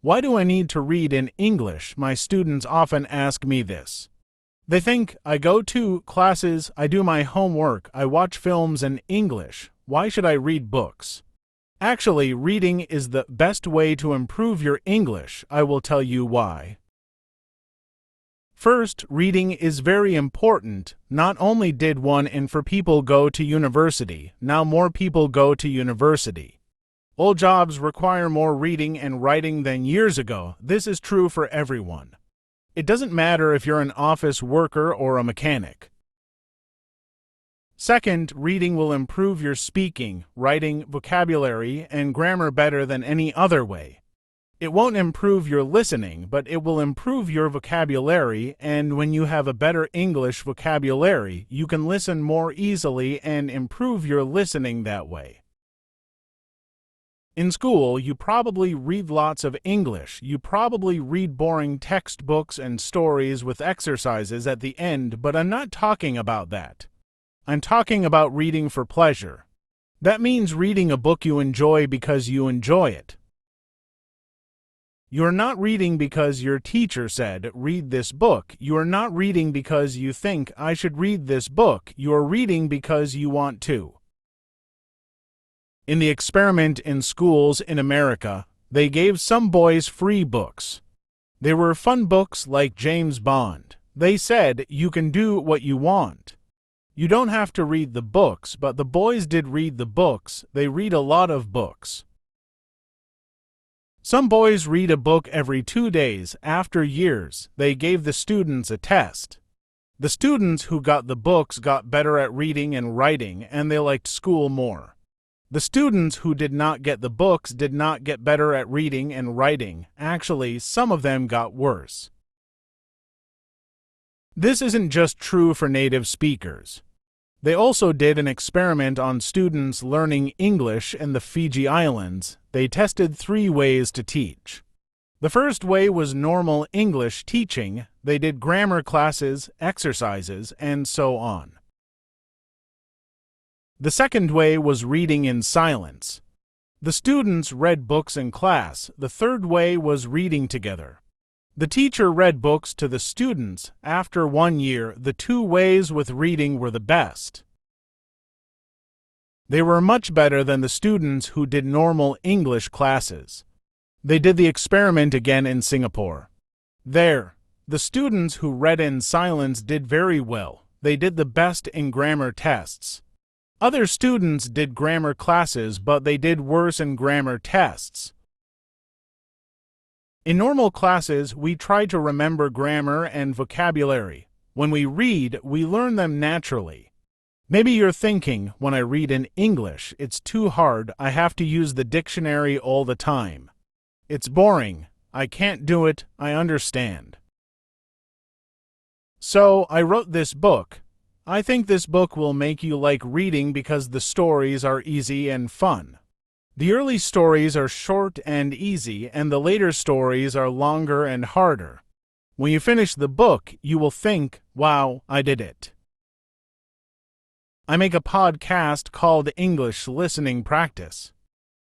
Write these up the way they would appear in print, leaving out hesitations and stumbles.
Why do I need to read in English? My students often ask me this. They think I go to classes, I do my homework, I watch films in English. Why should I read books? Actually, reading is the best way to improve your English. I will tell you why. First, reading is very important. Not only did 1 in 4 people go to university, now more people go to university. All jobs require more reading and writing than years ago. This is true for everyone. It doesn't matter if you're an office worker or a mechanic. Second, reading will improve your speaking, writing, vocabulary, and grammar better than any other way. It won't improve your listening, but it will improve your vocabulary, and when you have a better English vocabulary, you can listen more easily and improve your listening that way. In school, you probably read lots of English. You probably read boring textbooks and stories with exercises at the end, but I'm not talking about that. I'm talking about reading for pleasure. That means reading a book you enjoy because you enjoy it. You're not reading because your teacher said, read this book. You are not reading because you think, I should read this book. You are reading because you want to. In the experiment in schools in America, they gave some boys free books. They were fun books like James Bond. They said, you can do what you want. You don't have to read the books, but the boys did read the books. They read a lot of books. Some boys read a book every 2 days. After years, they gave the students a test. The students who got the books got better at reading and writing, and they liked school more. The students who did not get the books did not get better at reading and writing. Actually, some of them got worse. This isn't just true for native speakers. They also did an experiment on students learning English in the Fiji Islands. They tested 3 ways to teach. The first way was normal English teaching. They did grammar classes, exercises, and so on. The second way was reading in silence. The students read books in class. The third way was reading together. The teacher read books to the students. After 1 year, the 2 ways with reading were the best. They were much better than the students who did normal English classes. They did the experiment again in Singapore. There, the students who read in silence did very well. They did the best in grammar tests. Other students did grammar classes, but they did worse in grammar tests. In normal classes, we try to remember grammar and vocabulary. When we read, we learn them naturally. Maybe you're thinking, when I read in English, it's too hard, I have to use the dictionary all the time. It's boring, I can't do it, I understand. So, I wrote this book. I think this book will make you like reading because the stories are easy and fun. The early stories are short and easy, and the later stories are longer and harder. When you finish the book, you will think, wow, I did it. I make a podcast called English Listening Practice.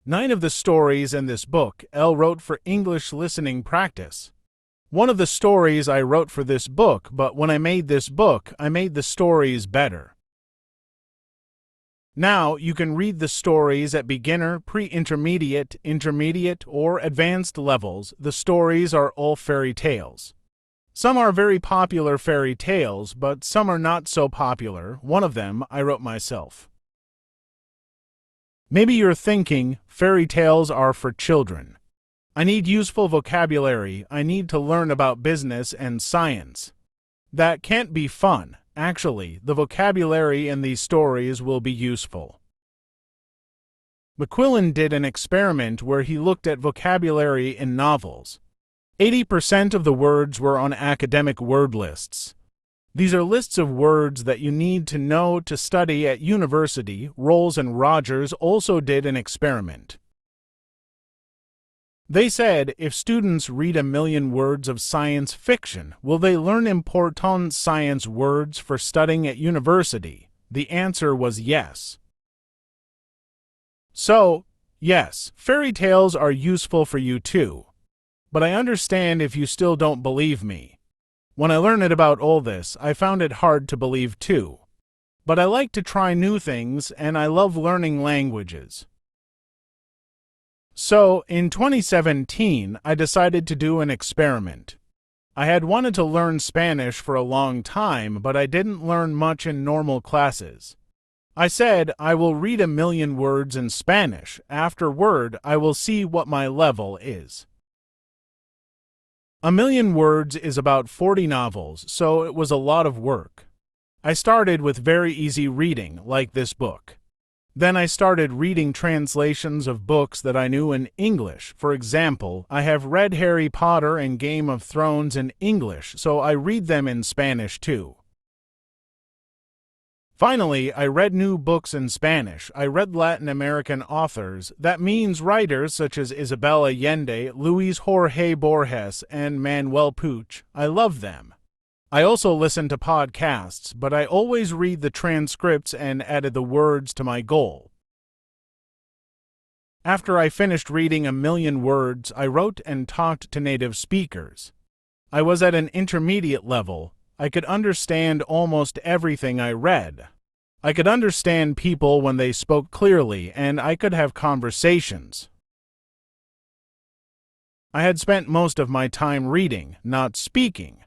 9 of the stories in this book Elle wrote for English listening practice. One of the stories I wrote for this book, but when I made this book, I made the stories better. Now you can read the stories at beginner, pre-intermediate, intermediate, or advanced levels. The stories are all fairy tales. Some are very popular fairy tales, but some are not so popular. One of them I wrote myself. Maybe you're thinking, fairy tales are for children. I need useful vocabulary. I need to learn about business and science. That can't be fun. Actually, the vocabulary in these stories will be useful. McQuillan did an experiment where he looked at vocabulary in novels. 80% of the words were on academic word lists. These are lists of words that you need to know to study at university. Rolls and Rogers also did an experiment. They said, if students read 1 million words of science fiction, will they learn important science words for studying at university? The answer was yes. So, yes, fairy tales are useful for you too. but I understand if you still don't believe me. When I learned about all this, I found it hard to believe too. But I like to try new things, and I love learning languages. So, in 2017, I decided to do an experiment. I had wanted to learn Spanish for a long time, but I didn't learn much in normal classes. I said, I will read 1,000,000 words in Spanish. Afterward, I will see what my level is. 1,000,000 words is about 40 novels, so it was a lot of work. I started with very easy reading, like this book. Then I started reading translations of books that I knew in English. For example, I have read Harry Potter and Game of Thrones in English, so I read them in Spanish too. Finally, I read new books in Spanish. I read Latin American authors. That means writers such as Isabel Allende, Luis Jorge Borges, and Manuel Puig. I love them. I also listen to podcasts, but I always read the transcripts and added the words to my goal. After I finished reading 1,000,000 words, I wrote and talked to native speakers. I was at an intermediate level. I could understand almost everything I read. I could understand people when they spoke clearly, and I could have conversations. I had spent most of my time reading, not speaking.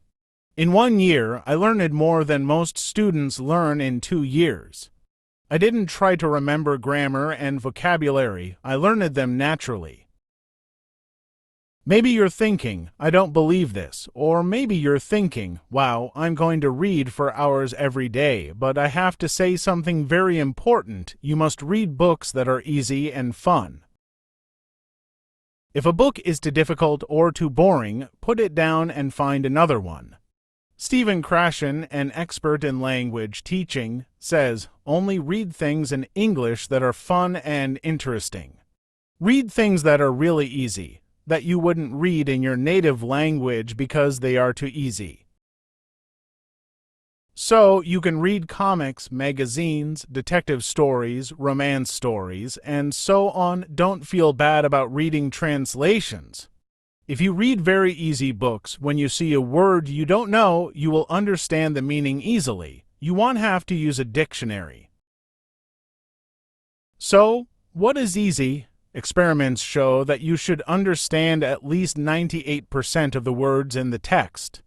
In 1 year, I learned more than most students learn in 2 years. I didn't try to remember grammar and vocabulary. I learned them naturally. Maybe you're thinking, I don't believe this, or maybe you're thinking, wow, I'm going to read for hours every day, but I have to say something very important. You must read books that are easy and fun. If a book is too difficult or too boring, put it down and find another one. Stephen Krashen, an expert in language teaching, says, only read things in English that are fun and interesting. Read things that are really easy, that you wouldn't read in your native language because they are too easy. So, you can read comics, magazines, detective stories, romance stories, and so on. Don't feel bad about reading translations. If you read very easy books, when you see a word you don't know, you will understand the meaning easily. You won't have to use a dictionary. So, what is easy? Experiments show that you should understand at least 98% of the words in the text.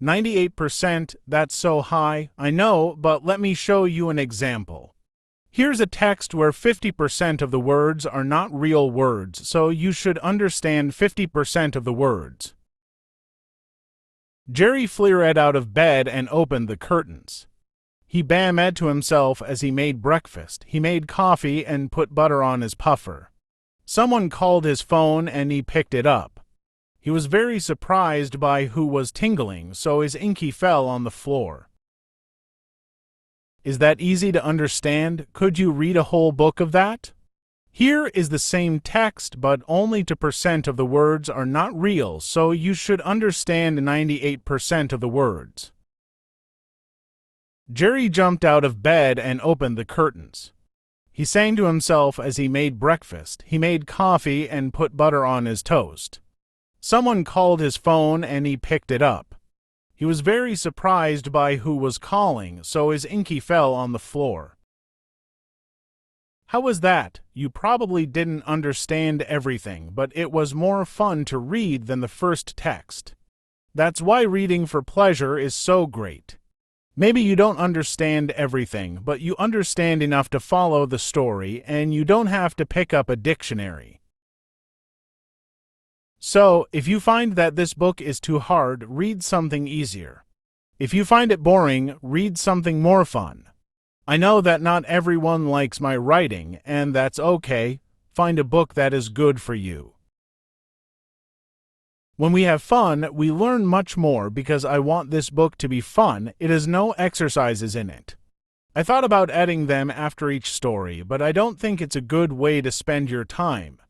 98%, that's so high, I know, but let me show you an example. Here's a text where 50% of the words are not real words, so you should understand 50% of the words. Jerry fleared out of bed and opened the curtains. He bammed to himself as he made breakfast. He made coffee and put butter on his puffer. Someone called his phone and he picked it up. He was very surprised by who was tingling, so his inky fell on the floor. Is that easy to understand? Could you read a whole book of that? Here is the same text, but only 2% of the words are not real, so you should understand 98% of the words. Jerry jumped out of bed and opened the curtains. He sang to himself as he made breakfast. He made coffee and put butter on his toast. Someone called his phone and he picked it up. He was very surprised by who was calling, so his inky fell on the floor. How was that? You probably didn't understand everything, but it was more fun to read than the first text. That's why reading for pleasure is so great. Maybe you don't understand everything, but you understand enough to follow the story, and you don't have to pick up a dictionary. So, if you find that this book is too hard, read something easier. If you find it boring, read something more fun. I know that not everyone likes my writing, and that's okay. Find a book that is good for you. When we have fun, we learn much more because I want this book to be fun. It has no exercises in it. I thought about adding them after each story, but I don't think it's a good way to spend your time.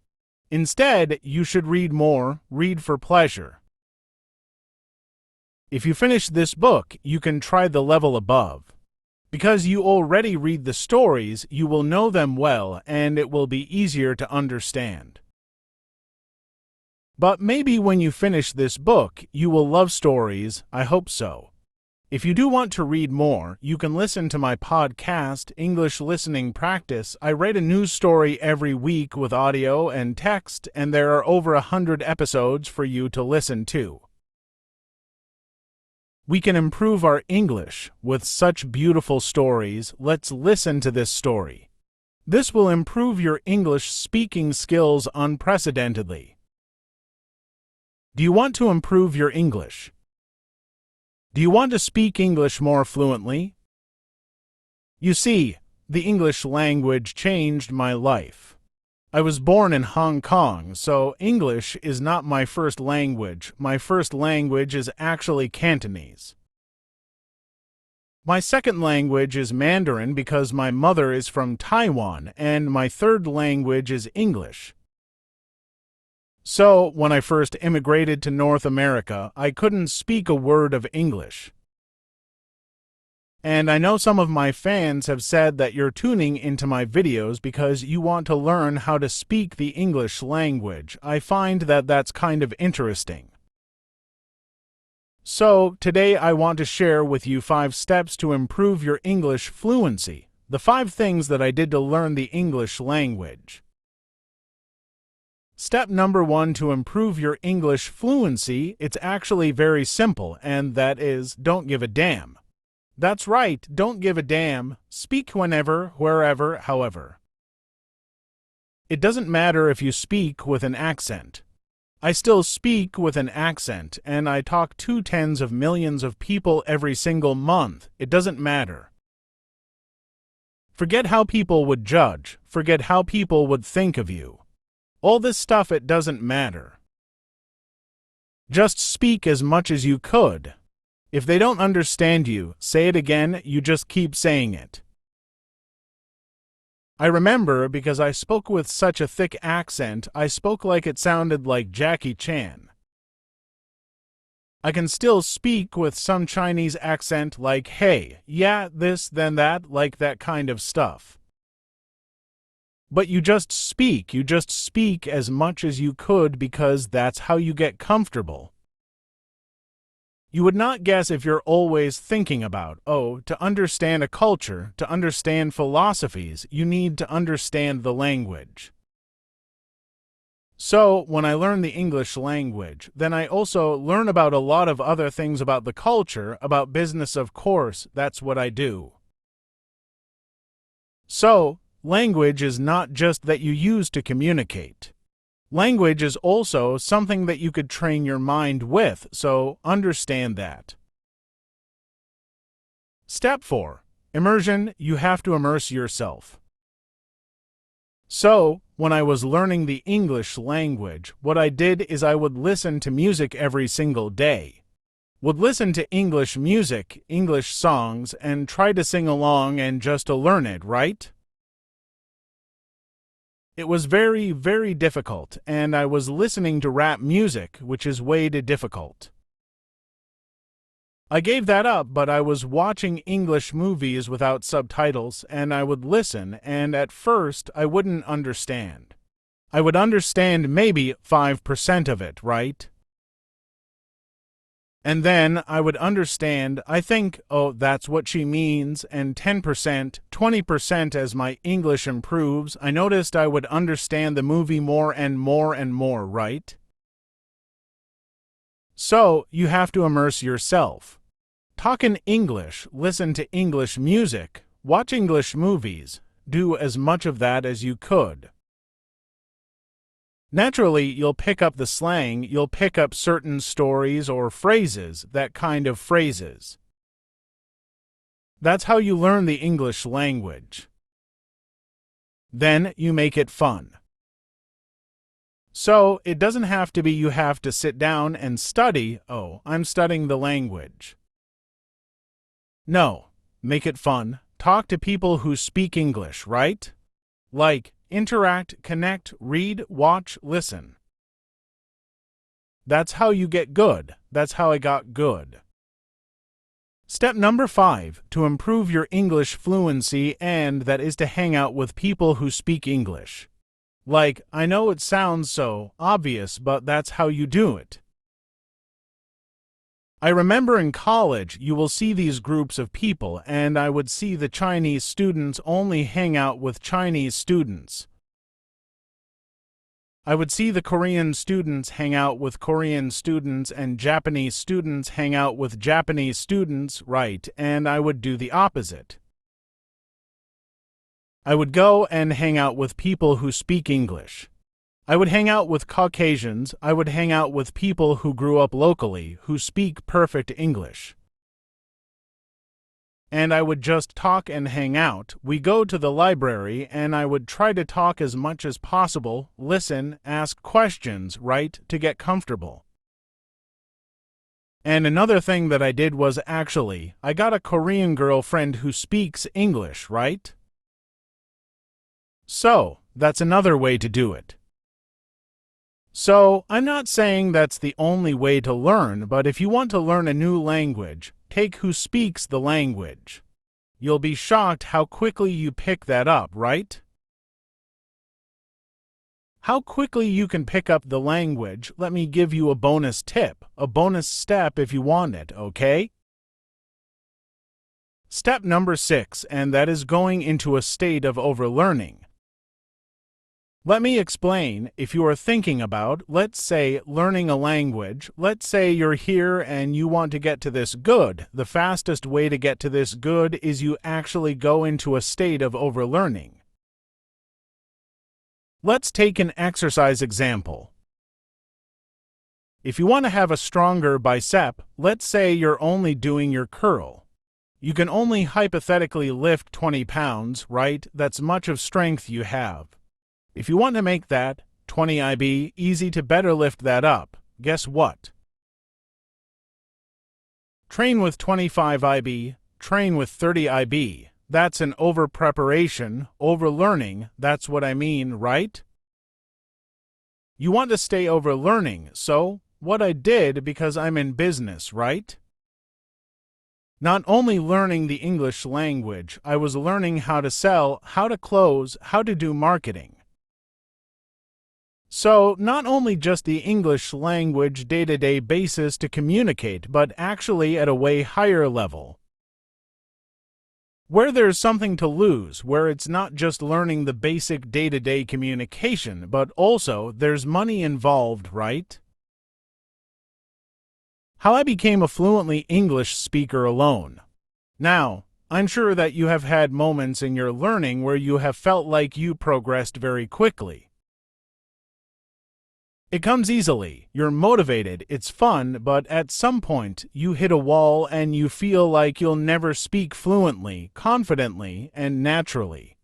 Instead, you should read more, read for pleasure. If you finish this book, you can try the level above. Because you already read the stories, you will know them well, and it will be easier to understand. But maybe when you finish this book, you will love stories. I hope so. If you do want to read more, you can listen to my podcast, English Listening Practice. I write a news story every week with audio and text, and there are over 100 episodes for you to listen to. We can improve our English with such beautiful stories. Let's listen to this story. This will improve your English speaking skills unprecedentedly. Do you want to improve your English? Do you want to speak English more fluently? You see, the English language changed my life. I was born in Hong Kong, so English is not my first language. My first language is actually Cantonese. My second language is Mandarin because my mother is from Taiwan, and my third language is English. So, when I first immigrated to North America, I couldn't speak a word of English. And I know some of my fans have said that you're tuning into my videos because you want to learn how to speak the English language. I find that that's kind of interesting. So, today I want to share with you 5 steps to improve your English fluency. The 5 things that I did to learn the English language. Step number 1 to improve your English fluency, it's actually very simple, and that is, don't give a damn. That's right, don't give a damn. Speak whenever, wherever, however. It doesn't matter if you speak with an accent. I still speak with an accent, and I talk to tens of millions of people every single month. It doesn't matter. Forget how people would judge. Forget how people would think of you. All this stuff, it doesn't matter. Just speak as much as you could. If they don't understand you, say it again, you just keep saying it. I remember because I spoke with such a thick accent, I spoke like it sounded like Jackie Chan. I can still speak with some Chinese accent like, hey, yeah, this, then that, like that kind of stuff. But you just speak as much as you could because that's how you get comfortable. You would not guess if you're always thinking about, to understand a culture, to understand philosophies, you need to understand the language. So, when I learn the English language, then I also learn about a lot of other things about the culture, about business, of course, that's what I do. So, language is not just that you use to communicate. Language is also something that you could train your mind with, so understand that. Step 4. Immersion. You have to immerse yourself. So, when I was learning the English language, what I did is I would listen to music every single day. Would listen to English music, English songs, and try to sing along and just to learn it, right? It was very, very difficult, and I was listening to rap music, which is way too difficult. I gave that up, but I was watching English movies without subtitles, and I would listen, and at first I wouldn't understand. I would understand maybe 5% of it, right? And then I would understand, I think, that's what she means, and 10%, 20% as my English improves, I noticed I would understand the movie more and more and more, right? So, you have to immerse yourself. Talk in English, listen to English music, watch English movies, do as much of that as you could. Naturally, you'll pick up the slang, you'll pick up certain stories or phrases, that kind of phrases. That's how you learn the English language. Then you make it fun. So, it doesn't have to be you have to sit down and study, I'm studying the language. No, make it fun. Talk to people who speak English, right? Like, interact, connect, read, watch, listen. That's how you get good. That's how I got good. Step number 5, to improve your English fluency, and that is to hang out with people who speak English. Like, I know it sounds so obvious, but that's how you do it. I remember in college you will see these groups of people, and I would see the Chinese students only hang out with Chinese students. I would see the Korean students hang out with Korean students and Japanese students hang out with Japanese students, right? And I would do the opposite. I would go and hang out with people who speak English. I would hang out with Caucasians. I would hang out with people who grew up locally, who speak perfect English. And I would just talk and hang out. We go to the library, and I would try to talk as much as possible, listen, ask questions, right, to get comfortable. And another thing that I did was I got a Korean girlfriend who speaks English, right? So, that's another way to do it. So, I'm not saying that's the only way to learn, but if you want to learn a new language, take who speaks the language. You'll be shocked how quickly you pick that up, right? How quickly you can pick up the language, let me give you a bonus tip, a bonus step if you want it, okay? Step number 6, and that is going into a state of overlearning. Let me explain. If you are thinking about, let's say, learning a language, let's say you're here and you want to get to this good, the fastest way to get to this good is you actually go into a state of overlearning. Let's take an exercise example. If you want to have a stronger bicep, let's say you're only doing your curl. You can only hypothetically lift 20 pounds, right? That's much of strength you have. If you want to make that 20 IB easy to better lift that up, guess what? Train with 25 IB, train with 30 IB. That's an over-preparation, over-learning, that's what I mean, right? You want to stay over-learning, so what I did because I'm in business, right? Not only learning the English language, I was learning how to sell, how to close, how to do marketing. So, not only just the English language day-to-day basis to communicate, but actually at a way higher level. Where there's something to lose, where it's not just learning the basic day-to-day communication, but also there's money involved, right? How I became a fluently English speaker alone. Now, I'm sure that you have had moments in your learning where you have felt like you progressed very quickly. It comes easily, you're motivated, it's fun, but at some point you hit a wall and you feel like you'll never speak fluently, confidently, and naturally.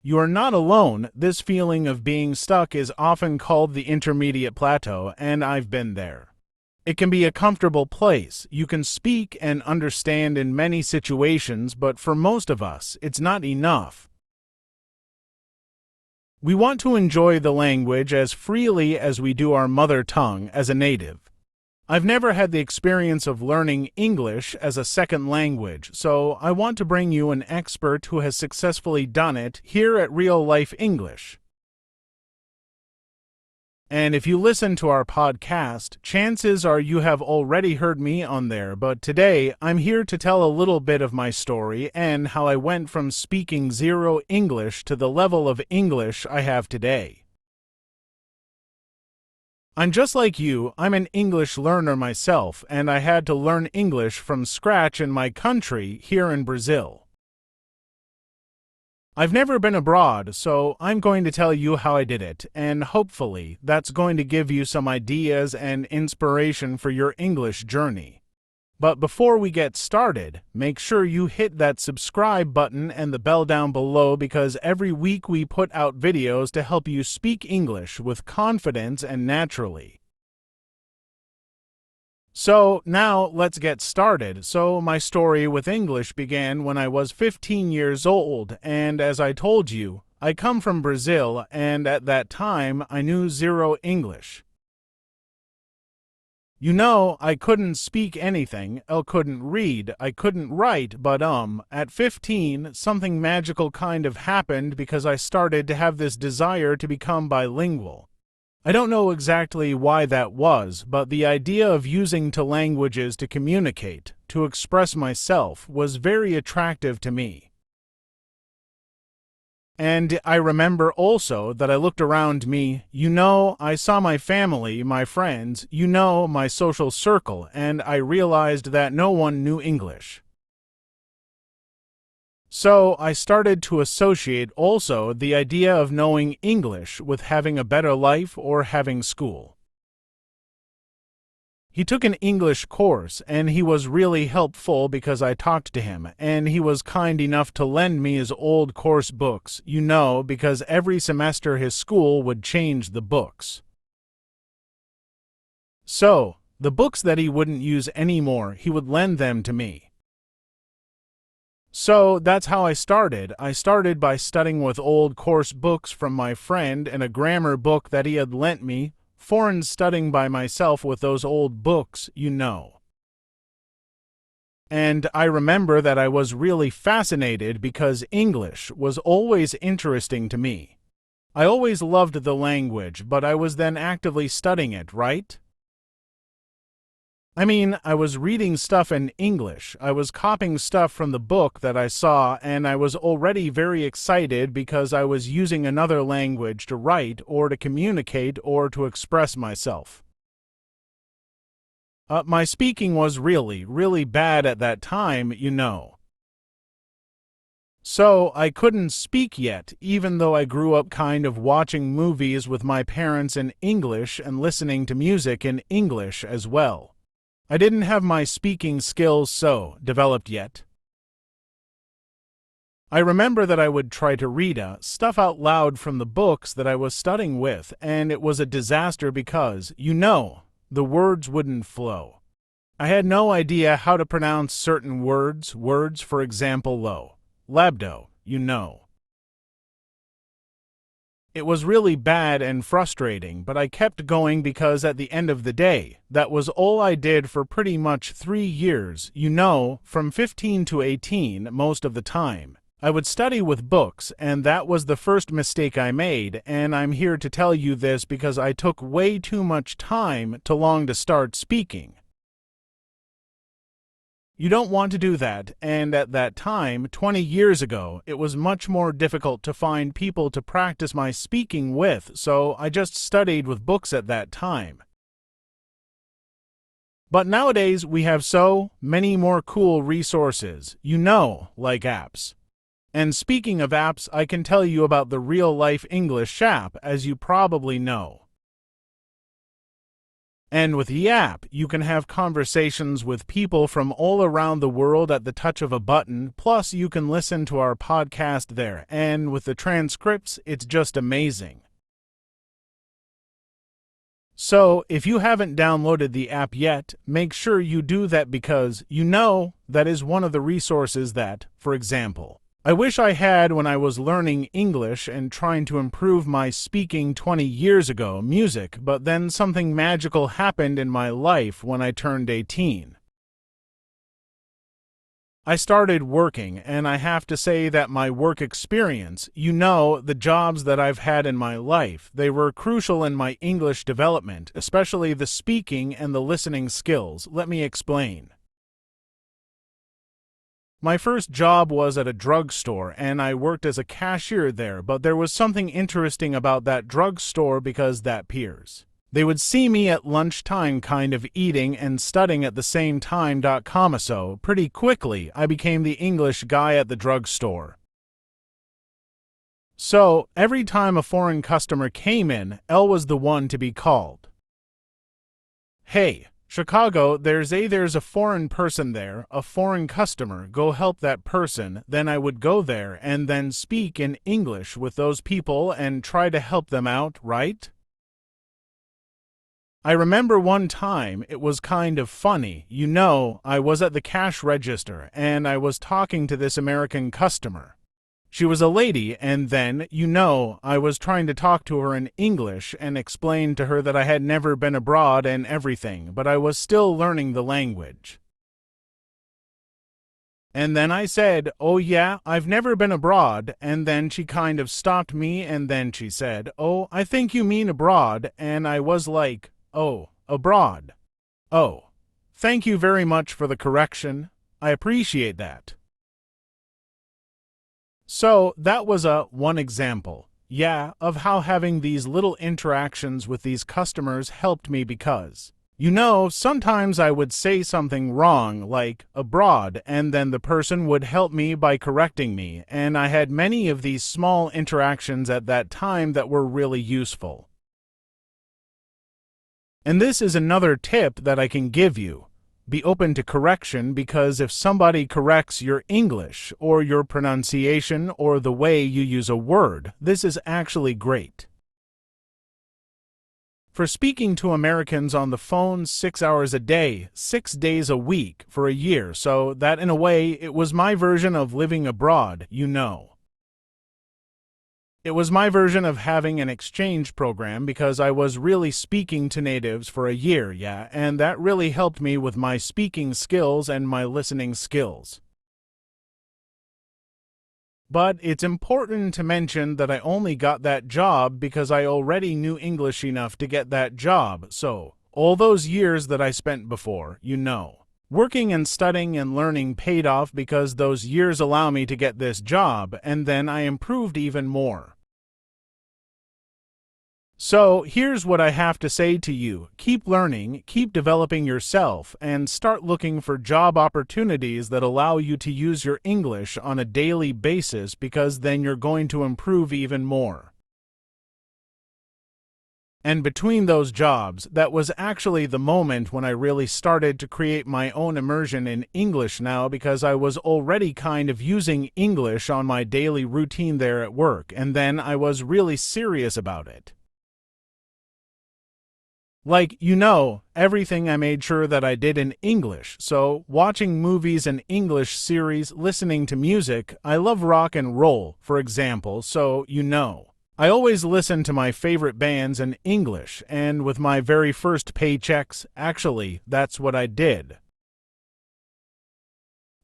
You are not alone. This feeling of being stuck is often called the intermediate plateau, and I've been there. It can be a comfortable place. You can speak and understand in many situations, but for most of us, it's not enough. We want to enjoy the language as freely as we do our mother tongue as a native. I've never had the experience of learning English as a second language, so I want to bring you an expert who has successfully done it here at Real Life English. And if you listen to our podcast, chances are you have already heard me on there, but today I'm here to tell a little bit of my story and how I went from speaking zero English to the level of English I have today. I'm just like you, I'm an English learner myself, and I had to learn English from scratch in my country here in Brazil. I've never been abroad, so I'm going to tell you how I did it, and hopefully that's going to give you some ideas and inspiration for your English journey. But before we get started, make sure you hit that subscribe button and the bell down below because every week we put out videos to help you speak English with confidence and naturally. So now let's get started. So my story with English began when I was 15 years old, and as I told you, I come from Brazil, and at that time I knew zero English. You know, I couldn't speak anything, I couldn't read, I couldn't write, but at 15, something magical kind of happened because I started to have this desire to become bilingual. I don't know exactly why that was, but the idea of using two languages to communicate, to express myself, was very attractive to me. And I remember also that I looked around me, I saw my family, my friends, my social circle, and I realized that no one knew English. So I started to associate also the idea of knowing English with having a better life or having school. He took an English course, and he was really helpful because I talked to him, and he was kind enough to lend me his old course books, because every semester his school would change the books. So, the books that he wouldn't use anymore, he would lend them to me. So that's how I started. I started by studying with old course books from my friend and a grammar book that he had lent me, foreign studying by myself with those old books, And I remember that I was really fascinated because English was always interesting to me. I always loved the language, but I was then actively studying it, right? I mean, I was reading stuff in English, I was copying stuff from the book that I saw, and I was already very excited because I was using another language to write or to communicate or to express myself. My speaking was really, really bad at that time, So I couldn't speak yet, even though I grew up kind of watching movies with my parents in English and listening to music in English as well. I didn't have my speaking skills so developed yet. I remember that I would try to read stuff out loud from the books that I was studying with, and it was a disaster because, the words wouldn't flow. I had no idea how to pronounce certain words, for example, labdo, It was really bad and frustrating, but I kept going because at the end of the day, that was all I did for pretty much 3 years, from 15 to 18 most of the time. I would study with books, and that was the first mistake I made, and I'm here to tell you this because I took way too much time to long to start speaking. You don't want to do that, and at that time, 20 years ago, it was much more difficult to find people to practice my speaking with, so I just studied with books at that time. But nowadays, we have so many more cool resources, like apps. And speaking of apps, I can tell you about the real-life English app, as you probably know. And with the app, you can have conversations with people from all around the world at the touch of a button, plus you can listen to our podcast there, and with the transcripts, it's just amazing. So, if you haven't downloaded the app yet, make sure you do that because, that is one of the resources that, for example, I wish I had when I was learning English and trying to improve my speaking 20 years ago, music, but then something magical happened in my life when I turned 18. I started working, and I have to say that my work experience, the jobs that I've had in my life, they were crucial in my English development, especially the speaking and the listening skills. Let me explain. My first job was at a drugstore, and I worked as a cashier there, but there was something interesting about that drugstore because that peers. They would see me at lunchtime kind of eating and studying at the same time. So pretty quickly, I became the English guy at the drugstore. So, every time a foreign customer came in, L was the one to be called. Hey, Chicago, there's a foreign person there, a foreign customer, go help that person. Then I would go there and then speak in English with those people and try to help them out, right? I remember one time, it was kind of funny, I was at the cash register and I was talking to this American customer. She was a lady, and then, I was trying to talk to her in English and explain to her that I had never been abroad and everything, but I was still learning the language. And then I said, "Oh yeah, I've never been abroad," and then she kind of stopped me, and then she said, "Oh, I think you mean abroad," and I was like, "Oh, abroad. Oh, thank you very much for the correction. I appreciate that." So that was one example, of how having these little interactions with these customers helped me because, sometimes I would say something wrong, like abroad, and then the person would help me by correcting me, and I had many of these small interactions at that time that were really useful. And this is another tip that I can give you. Be open to correction, because if somebody corrects your English or your pronunciation or the way you use a word, this is actually great. For speaking to Americans on the phone 6 hours a day, 6 days a week for a year, so that in a way it was my version of living abroad, It was my version of having an exchange program, because I was really speaking to natives for a year, and that really helped me with my speaking skills and my listening skills. But it's important to mention that I only got that job because I already knew English enough to get that job, so all those years that I spent before, working and studying and learning paid off, because those years allow me to get this job, and then I improved even more. So here's what I have to say to you. Keep learning, keep developing yourself, and start looking for job opportunities that allow you to use your English on a daily basis, because then you're going to improve even more. And between those jobs, that was actually the moment when I really started to create my own immersion in English now, because I was already kind of using English on my daily routine there at work, and then I was really serious about it. Everything I made sure that I did in English, so watching movies in English series, listening to music, I love rock and roll, for example, so I always listen to my favorite bands in English, and with my very first paychecks, actually, that's what I did.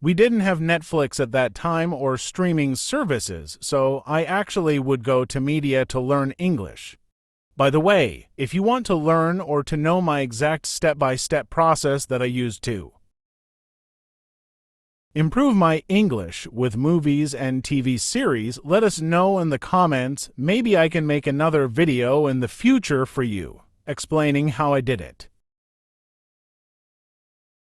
We didn't have Netflix at that time or streaming services, so I actually would go to media to learn English. By the way, if you want to learn or to know my exact step-by-step process that I use to improve my English with movies and TV series, let us know in the comments. Maybe I can make another video in the future for you, explaining how I did it.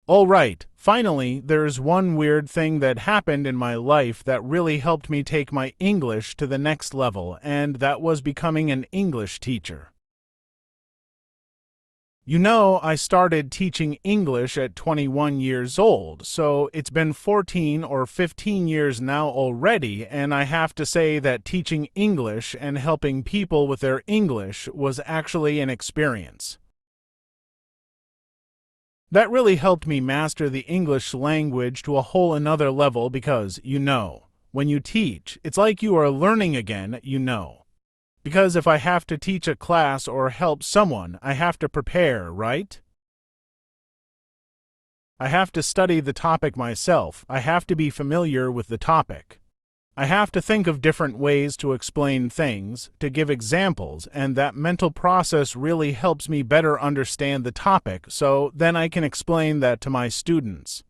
Alright, finally, there's one weird thing that happened in my life that really helped me take my English to the next level, and that was becoming an English teacher. I started teaching English at 21 years old, so it's been 14 or 15 years now already, and I have to say that teaching English and helping people with their English was actually an experience. That really helped me master the English language to a whole another level, because, when you teach, it's like you are learning again, Because if I have to teach a class or help someone, I have to prepare, right? I have to study the topic myself. I have to be familiar with the topic. I have to think of different ways to explain things, to give examples, and that mental process really helps me better understand the topic, so then I can explain that to my students.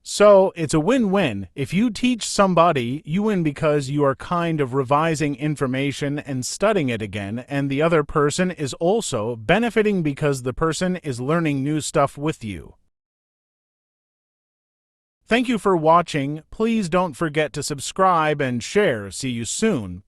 So it's a win-win. If you teach somebody, you win because you are kind of revising information and studying it again, and the other person is also benefiting because the person is learning new stuff with you. Thank you for watching. Please don't forget to subscribe and share. See you soon.